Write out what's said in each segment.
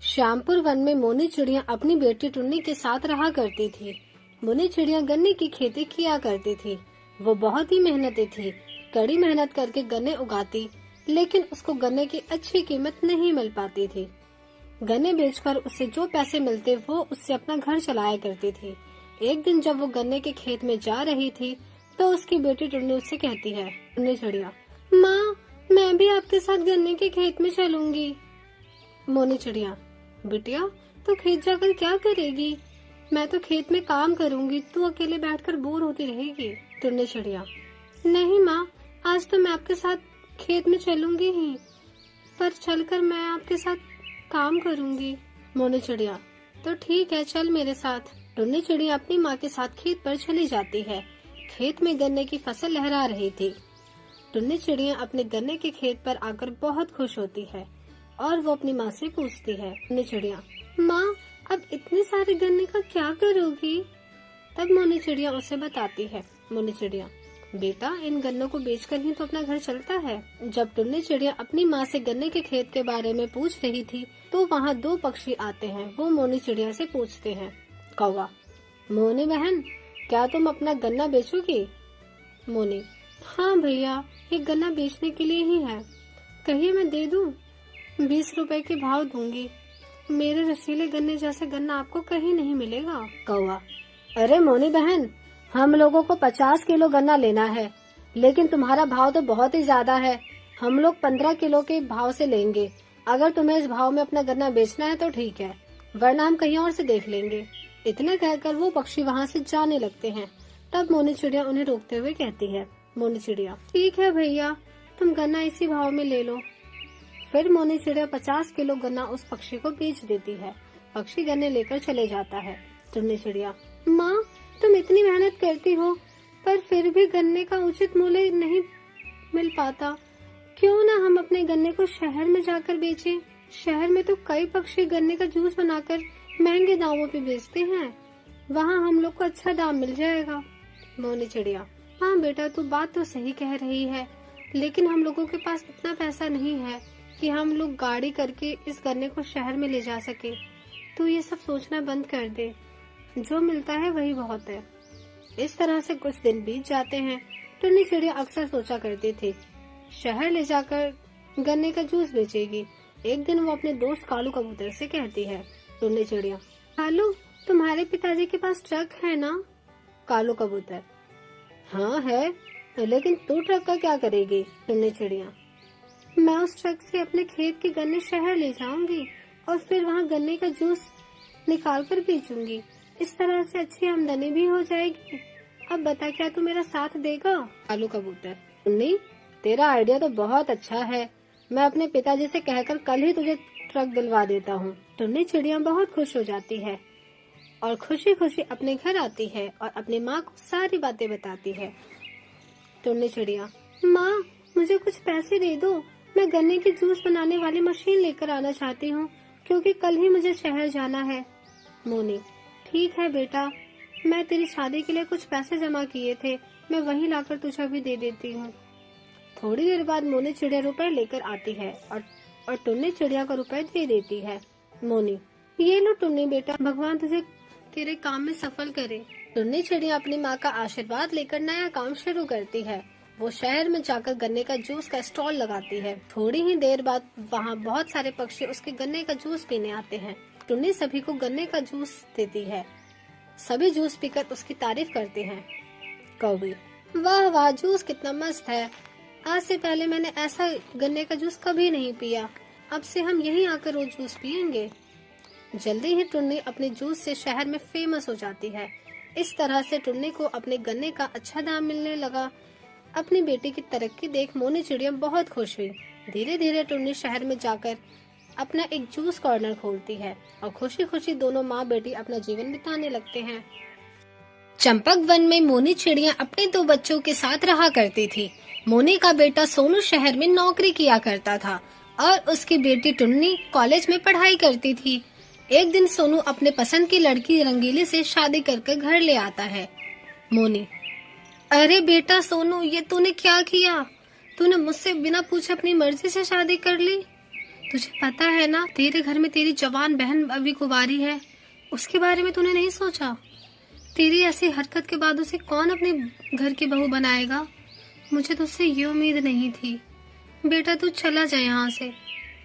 Shyampur one में मोनी चिड़िया अपनी बेटी टुन्नी के साथ रहा करती थी। मोनी चिड़िया गन्ने की खेती किया करती थी। वो बहुत ही मेहनती थी, कड़ी मेहनत करके गन्ने उगाती, लेकिन उसको गन्ने की अच्छी कीमत नहीं मिल पाती थी। गन्ने बेचकर उसे जो पैसे मिलते वो उससे अपना घर चलाया करती थी। एक दिन जब वो गन्ने के खेत में जा रही थी तो उसकी बेटी टुन्नी उससे कहती है, टुन्नी चिड़िया, माँ, मैं भी आपके साथ गन्ने के खेत में चलूंगी। मोनी चिड़िया, बिटिया, तो खेत जाकर क्या करेगी? मैं तो खेत में काम करूंगी, तू अकेले बैठकर बोर होती रहेगी। टुन्नी चिड़िया, नहीं माँ, आज तो मैं आपके साथ खेत में चलूंगी ही, पर चलकर मैं आपके साथ काम करूंगी। मोनी चिड़िया, तो ठीक है, चल मेरे साथ। टुन्नी चिड़िया अपनी माँ के साथ खेत पर चली जाती है। खेत में गन्ने की फसल लहरा रही थी। टुन्नी चिड़िया अपने गन्ने के खेत पर आकर बहुत खुश होती है और वो अपनी माँ से पूछती है, टुन्नी चिड़िया, माँ, अब इतने सारे गन्ने का क्या करोगी? तब मोनी चिड़िया उसे बताती है, मोनी चिड़िया, बेटा, इन गन्नों को बेचकर ही तो अपना घर चलता है। जब टुन्नी चिड़िया अपनी माँ से गन्ने के खेत के बारे में पूछ रही थी तो वहाँ दो पक्षी आते हैं। वो मोनी चिड़िया से पूछते हैं, कौवा, मोनी बहन, क्या तुम अपना गन्ना बेचोगी? मोनी, हाँ भैया, ये गन्ना बेचने के लिए ही है, कहिए मैं दे दूं? 20 रुपए के भाव दूंगी। मेरे रसीले गन्ने जैसे गन्ना आपको कहीं नहीं मिलेगा। कौवा, अरे मोनी बहन, हम लोगों को 50 किलो गन्ना लेना है, लेकिन तुम्हारा भाव तो बहुत ही ज्यादा है। हम लोग 15 किलो के भाव से लेंगे। अगर तुम्हें इस भाव में अपना गन्ना बेचना है तो ठीक है, वरना हम कहीं और से देख लेंगे। इतना कहकर वो पक्षी वहाँ से जाने लगते हैं। तब मोनी चिड़िया उन्हें रोकते हुए कहती है, मोनी चिड़िया, ठीक है भैया, तुम गन्ना इसी भाव में ले लो। फिर मोनी चिड़िया 50 किलो गन्ना उस पक्षी को बेच देती है। पक्षी गन्ने लेकर चले जाता है। टुन्नी चिड़िया, माँ, तुम इतनी मेहनत करती हो पर फिर भी गन्ने का उचित मूल्य नहीं मिल पाता। क्यों ना हम अपने गन्ने को शहर में जाकर बेचें? शहर में तो कई पक्षी गन्ने का जूस बनाकर महंगे दामों पे बेचते हैं, वहाँ हम लोग को अच्छा दाम मिल जाएगा। मोनी चिड़िया, हाँ बेटा, तू बात तो सही कह रही है, लेकिन हम लोगों के पास इतना पैसा नहीं है कि हम लोग गाड़ी करके इस गन्ने को शहर में ले जा सके। तू ये सब सोचना बंद कर दे, जो मिलता है वही बहुत है। इस तरह से कुछ दिन बीत जाते हैं। टुन्नी चिड़िया अक्सर सोचा करती थी, शहर ले जाकर गन्ने का जूस बेचेगी। एक दिन वो अपने दोस्त कालू कबूतर से कहती है, टुन्नी चिड़िया, कालू, तुम्हारे पिताजी के पास ट्रक है ना? कालू कबूतर, हाँ है, लेकिन तू ट्रक का क्या करेगी? टुन्नी चिड़िया, मैं उस ट्रक से अपने खेत के गन्ने शहर ले जाऊंगी और फिर वहाँ गन्ने का जूस निकाल कर बेचूंगी। इस तरह से अच्छी आमदनी भी हो जाएगी। अब बता, क्या तू मेरा साथ देगा? कालू कबूतर, टुन्नी, तेरा आइडिया तो बहुत अच्छा है। मैं अपने पिताजी से कहकर कल ही तुझे ट्रक दिलवा देता हूँ। टुन्नी चिड़िया बहुत खुश हो जाती है और खुशी खुशी अपने घर आती है और अपनी माँ को सारी बातें बताती है। टुन्नी चिड़िया, माँ, मुझे कुछ पैसे दे दो, मैं गन्ने की जूस बनाने वाली मशीन लेकर आना चाहती हूँ, क्योंकि कल ही मुझे शहर जाना है। मोनी, ठीक है बेटा, मैं तेरी शादी के लिए कुछ पैसे जमा किए थे, मैं वही लाकर तुझे अभी दे देती हूँ। थोड़ी देर बाद मोनी चिड़िया रुपए लेकर आती है और टुन्नी चिड़िया को रुपए दे देती है। मोनी, ये लो टुन्नी बेटा, भगवान तुझे तेरे काम में सफल करे। टुन्नी चिड़िया अपनी माँ का आशीर्वाद लेकर नया काम शुरू करती है। वो शहर में जाकर गन्ने का जूस का स्टॉल लगाती है। थोड़ी ही देर बाद वहाँ बहुत सारे पक्षी उसके गन्ने का जूस पीने आते हैं। टुन्नी सभी को गन्ने का जूस देती है। सभी जूस पीकर उसकी तारीफ करते हैं। कौवे, वाह वाह, जूस कितना मस्त है, आज से पहले मैंने ऐसा गन्ने का जूस कभी नहीं पिया, अब से हम यहीं आकर रोज जूस पियेंगे। जल्दी ही टुन्नी अपने जूस से शहर में फेमस हो जाती है। इस तरह से टुन्नी को अपने गन्ने का अच्छा दाम मिलने लगा। अपनी बेटी की तरक्की देख मोनी चिड़िया बहुत खुश हुई। धीरे धीरे टुन्नी शहर में जाकर अपना एक जूस कॉर्नर खोलती है और खुशी खुशी दोनों माँ बेटी अपना जीवन बिताने लगते हैं। चंपक वन में मोनी चिड़िया अपने 2 बच्चों के साथ रहा करती थी। मोनी का बेटा सोनू शहर में नौकरी किया करता था और उसकी बेटी टुन्नी कॉलेज में पढ़ाई करती थी। एक दिन सोनू अपने पसंद की लड़की रंगीली से शादी करके घर ले आता है। मोनी, अरे बेटा सोनू, ये तूने क्या किया? तूने मुझसे बिना पूछे अपनी मर्जी से शादी कर ली। तुझे पता है ना, तेरे घर में तेरी जवान बहन अभी कुंवारी है, उसके बारे में तूने नहीं सोचा? तेरी ऐसी हरकत के बाद उसे कौन अपने घर की बहू बनाएगा? मुझे तुझसे ये उम्मीद नहीं थी। बेटा तू चला जा यहाँ से,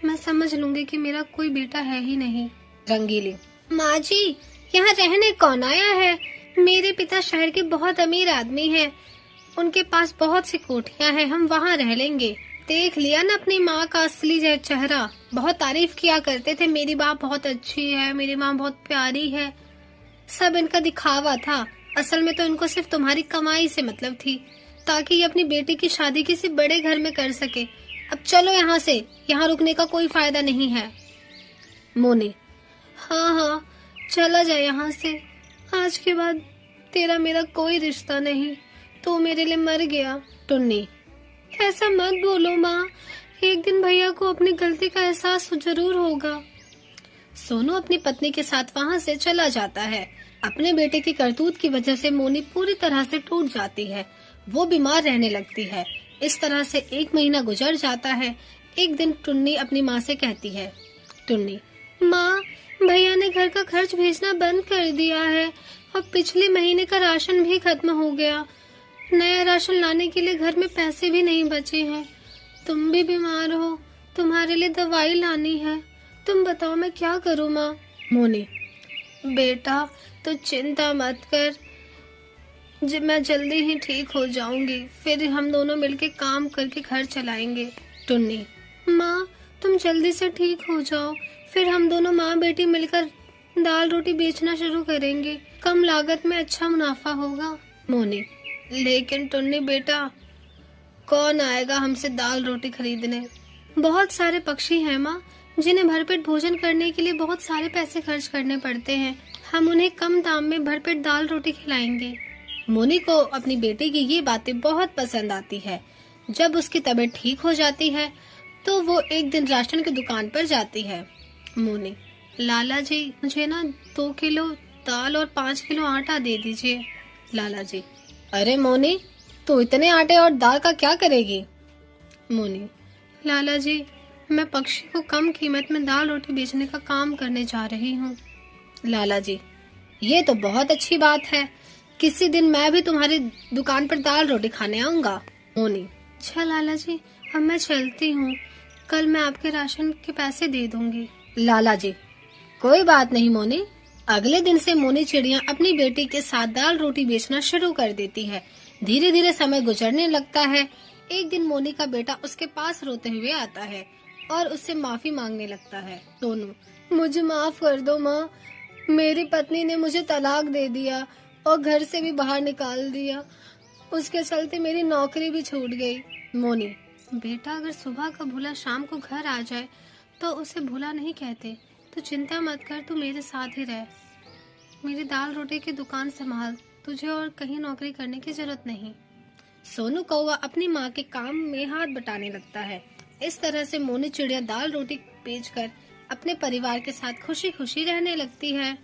मैं समझ लूंगी कि मेरा कोई बेटा है ही नहीं। रंगीली, माँ जी, यहाँ रहने कौन आया है? मेरे पिता शहर के बहुत अमीर आदमी हैं, उनके पास बहुत सी कोठियाँ हैं, हम वहाँ रह लेंगे। देख लिया ना अपनी माँ का असली चेहरा, बहुत तारीफ किया करते थे, मेरी माँ बहुत अच्छी है, मेरी माँ बहुत प्यारी है। सब इनका दिखावा था, असल में तो इनको सिर्फ तुम्हारी कमाई से मतलब थी, ताकि ये अपनी बेटी की शादी किसी बड़े घर में कर सके। अब चलो यहाँ से, यहाँ रुकने का कोई फायदा नहीं है। मोनी, हाँ हाँ, चला जा यहाँ से, आज के बाद तेरा मेरा कोई रिश्ता नहीं, तू मेरे लिए मर गया। टुन्नी, ऐसा मत बोलो माँ, एक दिन भैया को अपनी गलती का एहसास जरूर होगा। सोनू अपनी पत्नी के साथ वहाँ से चला जाता है। अपने बेटे की करतूत की वजह से मोनी पूरी तरह से टूट जाती है, वो बीमार रहने लगती है। इस तरह से 1 महीना गुजर जाता है। एक दिन टुन्नी अपनी माँ से कहती है, टुन्नी, माँ, भैया ने घर का खर्च भेजना बंद कर दिया है और पिछले महीने का राशन भी खत्म हो गया। नया राशन लाने के लिए घर में पैसे भी नहीं बचे हैं। तुम भी बीमार हो, तुम्हारे लिए दवाई लानी है, तुम बताओ मैं क्या करूँ माँ? मोनी, बेटा तो चिंता मत कर, जब मैं जल्दी ही ठीक हो जाऊंगी, फिर हम दोनों मिलके काम करके घर चलाएंगे। टुन्नी, माँ, तुम जल्दी से ठीक हो जाओ, फिर हम दोनों माँ बेटी मिलकर दाल रोटी बेचना शुरू करेंगे, कम लागत में अच्छा मुनाफा होगा। मोनी, लेकिन टुन्नी बेटा, कौन आएगा हमसे दाल रोटी खरीदने? बहुत सारे पक्षी हैं माँ, जिन्हें भरपेट भोजन करने के लिए बहुत सारे पैसे खर्च करने पड़ते हैं, हम उन्हें कम दाम में भरपेट दाल रोटी खिलाएंगे। मोनी को अपनी बेटी की ये बातें बहुत पसंद आती है। जब उसकी तबीयत ठीक हो जाती है तो वो एक दिन राशन की दुकान पर जाती है। मोनी, लाला जी, मुझे ना 2 किलो दाल और 5 किलो आटा दे दीजिए। लाला जी, अरे मोनी, तू इतने आटे और दाल का क्या करेगी? मोनी, लाला जी, मैं पक्षी को कम कीमत में दाल रोटी बेचने का काम करने जा रही हूँ। लाला जी, ये तो बहुत अच्छी बात है, किसी दिन मैं भी तुम्हारी दुकान पर दाल रोटी खाने आऊंगा। मोनी, अच्छा लाला जी, अब मैं चलती हूँ, कल मैं आपके राशन के पैसे दे दूंगी। लाला जी, कोई बात नहीं मोनी। अगले दिन से मोनी चिड़िया अपनी बेटी के साथ दाल रोटी बेचना शुरू कर देती है। धीरे धीरे समय गुजरने लगता है। एक दिन मोनी का बेटा उसके पास रोते हुए आता है और उससे माफी मांगने लगता है। सोनू, मुझे माफ कर दो माँ, मेरी पत्नी ने मुझे तलाक दे दिया और घर से भी बाहर निकाल दिया, उसके चलते मेरी नौकरी भी छूट गई। मोनी, बेटा अगर सुबह का भूला शाम को घर आ जाए तो उसे भूला नहीं कहते, तो चिंता मत कर, तू मेरे साथ ही रह, मेरी दाल रोटी की दुकान संभाल, तुझे और कहीं नौकरी करने की जरूरत नहीं। सोनू कौवा अपनी माँ के काम में हाथ बटाने लगता है। इस तरह से मोनी चिड़िया दाल रोटी बेचकर अपने परिवार के साथ खुशी खुशी रहने लगती है।